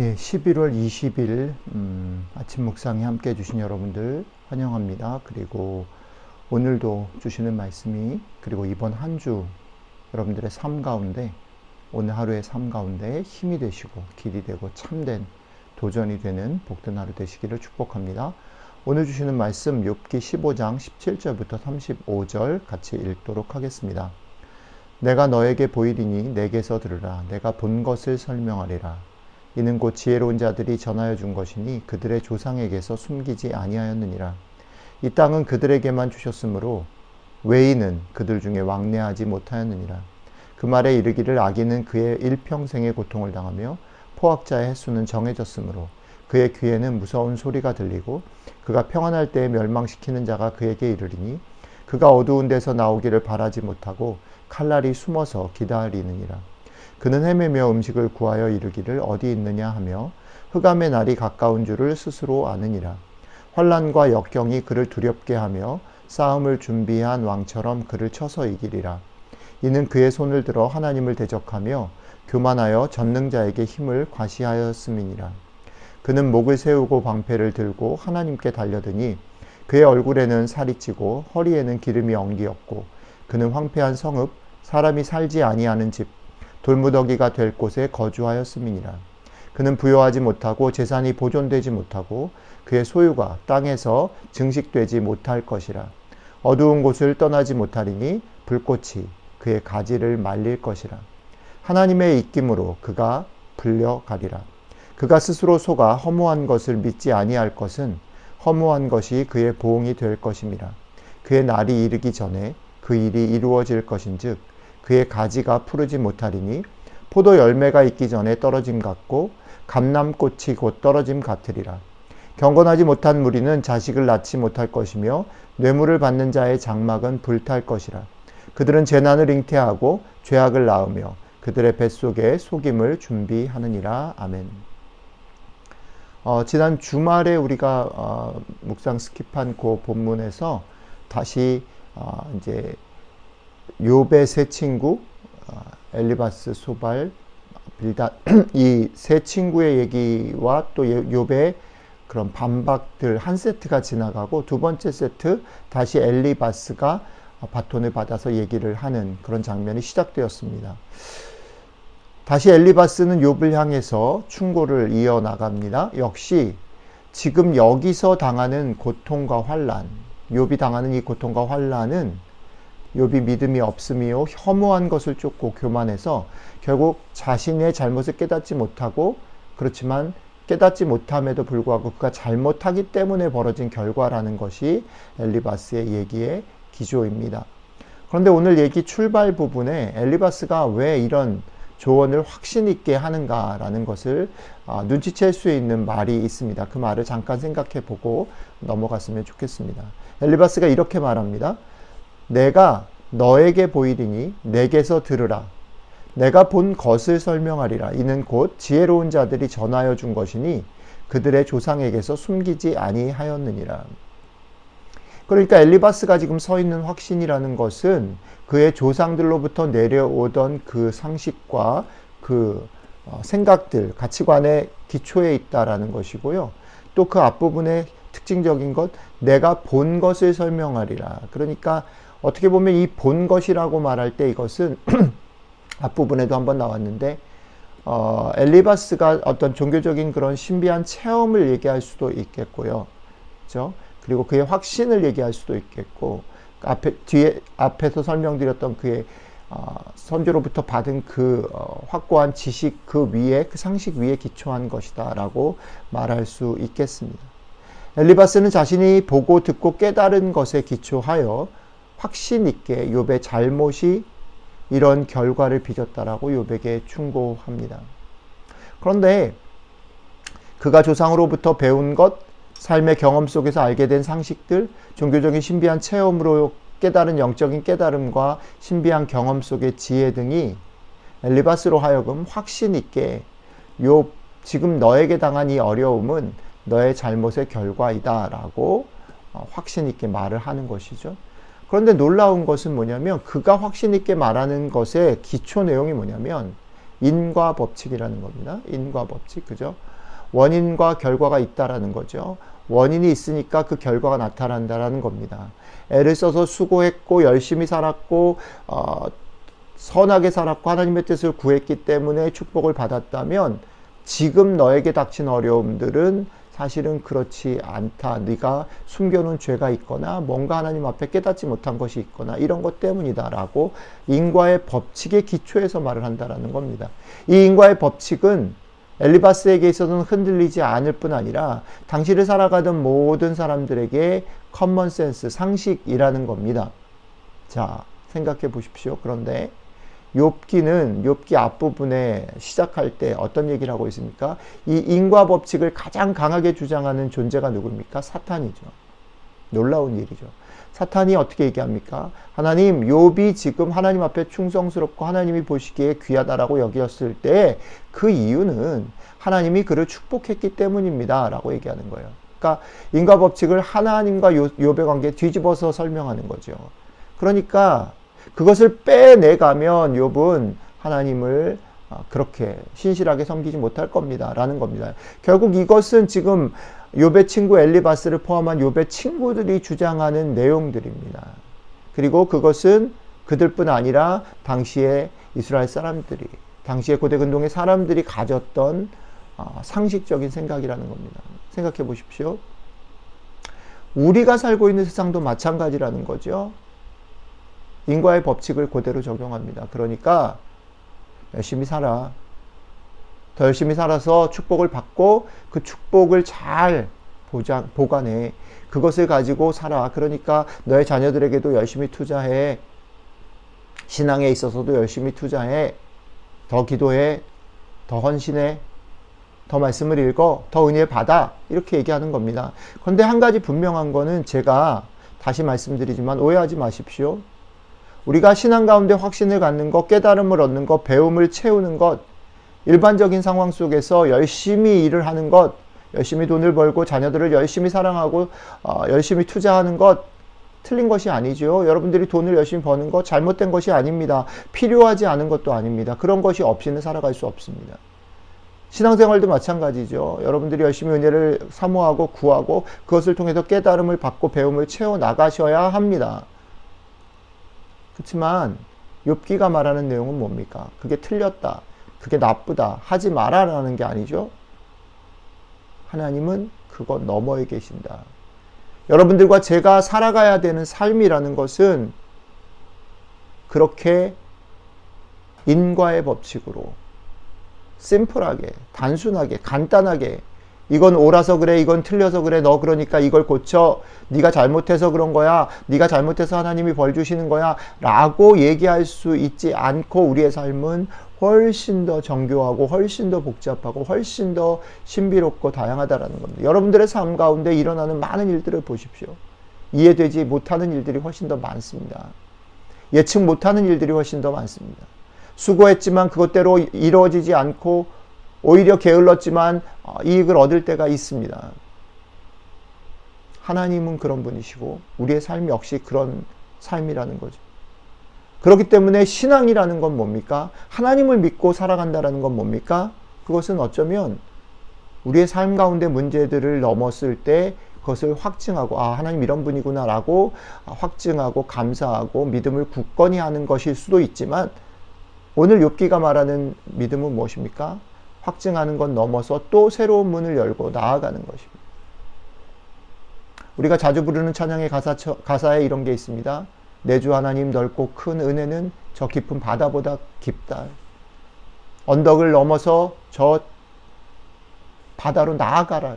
예, 11월 20일 아침 묵상에 함께 해주신 여러분들 환영합니다. 그리고 오늘도 주시는 말씀이 그리고 이번 한 주 여러분들의 삶 가운데 오늘 하루의 삶 가운데 힘이 되시고 길이 되고 참된 도전이 되는 복된 하루 되시기를 축복합니다. 오늘 주시는 말씀 욥기 15장 17절부터 35절 같이 읽도록 하겠습니다. 내가 너에게 보이리니 내게서 들으라. 내가 본 것을 설명하리라. 이는 곧 지혜로운 자들이 전하여 준 것이니 그들의 조상에게서 숨기지 아니하였느니라. 이 땅은 그들에게만 주셨으므로 외인은 그들 중에 왕래하지 못하였느니라. 그 말에 이르기를 악인은 그의 일평생의 고통을 당하며 포악자의 횟수는 정해졌으므로 그의 귀에는 무서운 소리가 들리고 그가 평안할 때에 멸망시키는 자가 그에게 이르리니 그가 어두운 데서 나오기를 바라지 못하고 칼날이 숨어서 기다리느니라. 그는 헤매며 음식을 구하여 이르기를 어디 있느냐 하며 흑암의 날이 가까운 줄을 스스로 아느니라. 환난과 역경이 그를 두렵게 하며 싸움을 준비한 왕처럼 그를 쳐서 이기리라. 이는 그의 손을 들어 하나님을 대적하며 교만하여 전능자에게 힘을 과시하였음이니라. 그는 목을 세우고 방패를 들고 하나님께 달려드니 그의 얼굴에는 살이 찌고 허리에는 기름이 엉기었고 그는 황폐한 성읍 사람이 살지 아니하는 집 돌무더기가 될 곳에 거주하였음이니라. 그는 부여하지 못하고 재산이 보존되지 못하고 그의 소유가 땅에서 증식되지 못할 것이라. 어두운 곳을 떠나지 못하리니 불꽃이 그의 가지를 말릴 것이라. 하나님의 입김으로 그가 불려가리라. 그가 스스로 속아 허무한 것을 믿지 아니할 것은 허무한 것이 그의 보응이 될 것임이라. 그의 날이 이르기 전에 그 일이 이루어질 것인즉 그의 가지가 푸르지 못하리니 포도 열매가 있기 전에 떨어짐 같고 감람꽃이 곧 떨어짐 같으리라. 경건하지 못한 무리는 자식을 낳지 못할 것이며 뇌물을 받는 자의 장막은 불탈 것이라. 그들은 재난을 잉태하고 죄악을 낳으며 그들의 뱃속에 속임을 준비하느니라. 아멘. 지난 주말에 우리가 묵상 스킵한 그 본문에서 다시 이제 욥의 세 친구 엘리바스, 소발, 빌닷 이 세 친구의 얘기와 또 욥의 그런 반박들 한 세트가 지나가고 두 번째 세트 다시 엘리바스가 바톤을 받아서 얘기를 하는 그런 장면이 시작되었습니다. 다시 엘리바스는 욥을 향해서 충고를 이어나갑니다. 역시 지금 여기서 당하는 고통과 환난, 욥이 당하는 이 고통과 환난은 욥이 믿음이 없음이요 허무한 것을 쫓고 교만해서 결국 자신의 잘못을 깨닫지 못하고 그렇지만 깨닫지 못함에도 불구하고 그가 잘못하기 때문에 벌어진 결과라는 것이 엘리바스의 얘기의 기조입니다. 그런데 오늘 얘기 출발 부분에 엘리바스가 왜 이런 조언을 확신 있게 하는가라는 것을 눈치챌 수 있는 말이 있습니다. 그 말을 잠깐 생각해 보고 넘어갔으면 좋겠습니다. 엘리바스가 이렇게 말합니다. 내가 너에게 보이리니 내게서 들으라. 내가 본 것을 설명하리라. 이는 곧 지혜로운 자들이 전하여 준 것이니 그들의 조상에게서 숨기지 아니하였느니라. 그러니까 엘리바스가 지금 서 있는 확신이라는 것은 그의 조상들로부터 내려오던 그 상식과 그 생각들, 가치관의 기초에 있다라는 것이고요. 또 그 앞부분에 특징적인 것, 내가 본 것을 설명하리라. 그러니까 어떻게 보면 이 본 것이라고 말할 때 이것은 앞부분에도 한번 나왔는데 엘리바스가 어떤 종교적인 그런 신비한 체험을 얘기할 수도 있겠고요. 그렇죠? 그리고 그의 확신을 얘기할 수도 있겠고 앞에서 설명드렸던 그의 선조로부터 받은 그 확고한 지식 그 위에 그 상식 위에 기초한 것이다 라고 말할 수 있겠습니다. 엘리바스는 자신이 보고 듣고 깨달은 것에 기초하여 확신 있게 욥의 잘못이 이런 결과를 빚었다라고 욥에게 충고합니다. 그런데 그가 조상으로부터 배운 것, 삶의 경험 속에서 알게 된 상식들, 종교적인 신비한 체험으로 깨달은 영적인 깨달음과 신비한 경험 속의 지혜 등이 엘리바스로 하여금 확신 있게 욥 지금 너에게 당한 이 어려움은 너의 잘못의 결과이다 라고 확신 있게 말을 하는 것이죠. 그런데 놀라운 것은 뭐냐면 그가 확신 있게 말하는 것의 기초 내용이 뭐냐면 인과 법칙이라는 겁니다. 인과 법칙, 그죠? 원인과 결과가 있다라는 거죠. 원인이 있으니까 그 결과가 나타난다라는 겁니다. 애를 써서 수고했고 열심히 살았고 선하게 살았고 하나님의 뜻을 구했기 때문에 축복을 받았다면 지금 너에게 닥친 어려움들은 사실은 그렇지 않다. 네가 숨겨놓은 죄가 있거나 뭔가 하나님 앞에 깨닫지 못한 것이 있거나 이런 것 때문이다 라고 인과의 법칙의 기초에서 말을 한다라는 겁니다. 이 인과의 법칙은 엘리바스에게 있어서는 흔들리지 않을 뿐 아니라 당시를 살아가던 모든 사람들에게 커먼센스, 상식이라는 겁니다. 자, 생각해 보십시오. 그런데 욥기 앞부분에 시작할 때 어떤 얘기를 하고 있습니까? 이 인과 법칙을 가장 강하게 주장하는 존재가 누굽니까? 사탄이죠. 놀라운 일이죠. 사탄이 어떻게 얘기합니까? 하나님, 욥이 지금 하나님 앞에 충성스럽고 하나님이 보시기에 귀하다라고 여겼을 때 그 이유는 하나님이 그를 축복했기 때문입니다 라고 얘기하는 거예요. 그러니까 인과 법칙을 하나님과 욥의 관계에 뒤집어서 설명하는 거죠. 그러니까 그것을 빼내가면 욥은 하나님을 그렇게 신실하게 섬기지 못할 겁니다 라는 겁니다. 결국 이것은 지금 욥의 친구 엘리바스를 포함한 욥의 친구들이 주장하는 내용들입니다. 그리고 그것은 그들뿐 아니라 당시에 이스라엘 사람들이, 당시에 고대 근동의 사람들이 가졌던 상식적인 생각이라는 겁니다. 생각해 보십시오. 우리가 살고 있는 세상도 마찬가지라는 거죠. 인과의 법칙을 그대로 적용합니다. 그러니까 열심히 살아. 더 열심히 살아서 축복을 받고 그 축복을 잘 보관해. 그것을 가지고 살아. 그러니까 너의 자녀들에게도 열심히 투자해. 신앙에 있어서도 열심히 투자해. 더 기도해. 더 헌신해. 더 말씀을 읽어. 더 은혜 받아. 이렇게 얘기하는 겁니다. 그런데 한 가지 분명한 거는 제가 다시 말씀드리지만 오해하지 마십시오. 우리가 신앙 가운데 확신을 갖는 것, 깨달음을 얻는 것, 배움을 채우는 것, 일반적인 상황 속에서 열심히 일을 하는 것, 열심히 돈을 벌고 자녀들을 열심히 사랑하고 열심히 투자하는 것, 틀린 것이 아니죠. 여러분들이 돈을 열심히 버는 것 잘못된 것이 아닙니다. 필요하지 않은 것도 아닙니다. 그런 것이 없이는 살아갈 수 없습니다. 신앙생활도 마찬가지죠. 여러분들이 열심히 은혜를 사모하고 구하고 그것을 통해서 깨달음을 받고 배움을 채워 나가셔야 합니다. 그렇지만 욥기가 말하는 내용은 뭡니까? 그게 틀렸다, 그게 나쁘다, 하지 마라라는 게 아니죠. 하나님은 그거 너머에 계신다. 여러분들과 제가 살아가야 되는 삶이라는 것은 그렇게 인과의 법칙으로 심플하게, 단순하게, 간단하게 이건 옳아서 그래, 이건 틀려서 그래, 너 그러니까 이걸 고쳐, 네가 잘못해서 그런 거야, 네가 잘못해서 하나님이 벌 주시는 거야 라고 얘기할 수 있지 않고 우리의 삶은 훨씬 더 정교하고 훨씬 더 복잡하고 훨씬 더 신비롭고 다양하다라는 겁니다. 여러분들의 삶 가운데 일어나는 많은 일들을 보십시오. 이해되지 못하는 일들이 훨씬 더 많습니다. 예측 못하는 일들이 훨씬 더 많습니다. 수고했지만 그것대로 이루어지지 않고 오히려 게을렀지만 이익을 얻을 때가 있습니다. 하나님은 그런 분이시고 우리의 삶 역시 그런 삶이라는 거죠. 그렇기 때문에 신앙이라는 건 뭡니까? 하나님을 믿고 살아간다는 건 뭡니까? 그것은 어쩌면 우리의 삶 가운데 문제들을 넘었을 때 그것을 확증하고 하나님 이런 분이구나 라고 확증하고 감사하고 믿음을 굳건히 하는 것일 수도 있지만 오늘 욥기가 말하는 믿음은 무엇입니까? 확증하는 건 넘어서 또 새로운 문을 열고 나아가는 것입니다. 우리가 자주 부르는 찬양의 가사에 이런 게 있습니다. 내 주 하나님 넓고 큰 은혜는 저 깊은 바다보다 깊다. 언덕을 넘어서 저 바다로 나아가라.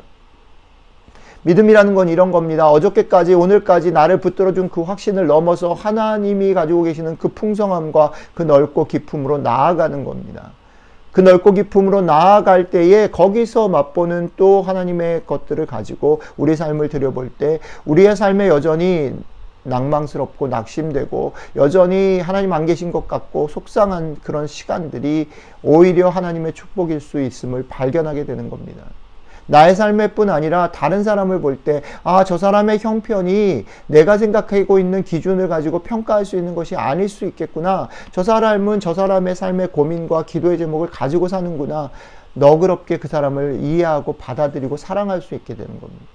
믿음이라는 건 이런 겁니다. 어저께까지 오늘까지 나를 붙들어준 그 확신을 넘어서 하나님이 가지고 계시는 그 풍성함과 그 넓고 깊음으로 나아가는 겁니다. 그 넓고 깊음으로 나아갈 때에 거기서 맛보는 또 하나님의 것들을 가지고 우리의 삶을 들여볼 때 우리의 삶에 여전히 낭망스럽고 낙심되고 여전히 하나님 안 계신 것 같고 속상한 그런 시간들이 오히려 하나님의 축복일 수 있음을 발견하게 되는 겁니다. 나의 삶의 뿐 아니라 다른 사람을 볼 때, 아, 저 사람의 형편이 내가 생각하고 있는 기준을 가지고 평가할 수 있는 것이 아닐 수 있겠구나. 저 사람은 저 사람의 삶의 고민과 기도의 제목을 가지고 사는구나. 너그럽게 그 사람을 이해하고 받아들이고 사랑할 수 있게 되는 겁니다.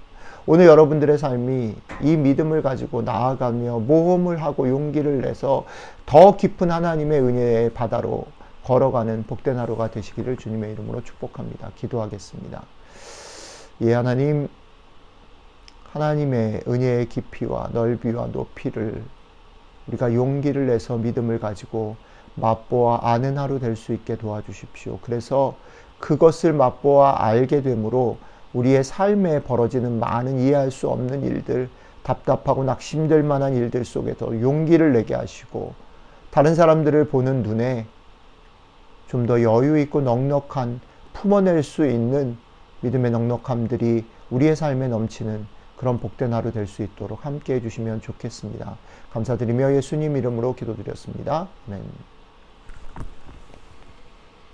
오늘 여러분들의 삶이 이 믿음을 가지고 나아가며 모험을 하고 용기를 내서 더 깊은 하나님의 은혜의 바다로 걸어가는 복된 하루가 되시기를 주님의 이름으로 축복합니다. 기도하겠습니다. 예, 하나님, 하나님의 은혜의 깊이와 넓이와 높이를 우리가 용기를 내서 믿음을 가지고 맛보아 아는 하루 될 수 있게 도와주십시오. 그래서 그것을 맛보아 알게 되므로 우리의 삶에 벌어지는 많은 이해할 수 없는 일들, 답답하고 낙심될 만한 일들 속에서 용기를 내게 하시고 다른 사람들을 보는 눈에 좀 더 여유 있고 넉넉한 품어낼 수 있는 믿음의 넉넉함들이 우리의 삶에 넘치는 그런 복된 하루 될 수 있도록 함께 해주시면 좋겠습니다. 감사드리며 예수님 이름으로 기도드렸습니다. 아멘.